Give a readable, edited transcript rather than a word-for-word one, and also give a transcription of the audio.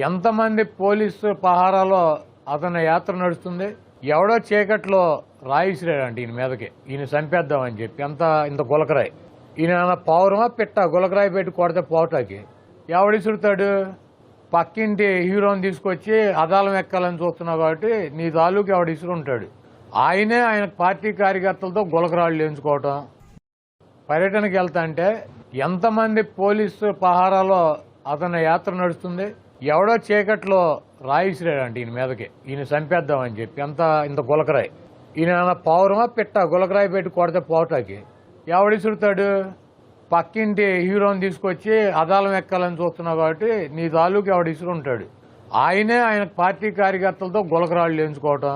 ఎంతమంది పోలీసు పహారాలో అతని యాత్ర నడుస్తుంది. ఎవడో చీకట్లో రాయిసిరాడంట ఈయన మీదకి, ఈయన చంపేద్దామని చెప్పి. ఇంత గులకరాయి. ఈయన పౌరమా పిట్ట గులకరాయి పెట్టి కొడితే పోటాకి ఎవడిసురుతాడు? పక్కింటి హీరోని తీసుకొచ్చి అదాలం ఎక్కాలని చూస్తున్నావు కాబట్టి నీ తాలూకు ఎవడు ఇసురుంటాడు. ఆయన పార్టీ కార్యకర్తలతో గులకరాళ్ళు ఎంచుకోవటం. పర్యటనకి వెళ్తా అంటే ఎంతమంది పోలీసు పహారాలో అతని యాత్ర నడుస్తుంది. ఎవడో చీకట్లో రాయిసిరాడంట ఈయన మీదకి, ఈయన చంపేద్దామని చెప్పి. ఇంత గులకరాయి. ఈయన పౌరమా పిట్ట గులకరాయి పెట్టి కొడితే పోటాకి ఎవడిసురుతాడు? పక్కింటి హీరోని తీసుకొచ్చి అదాలం ఎక్కాలని చూస్తున్నావు కాబట్టి నీ తాలూకు ఎవడు ఇసురుంటాడు. ఆయన పార్టీ కార్యకర్తలతో గులకరాళ్ళు ఎంచుకోవటం.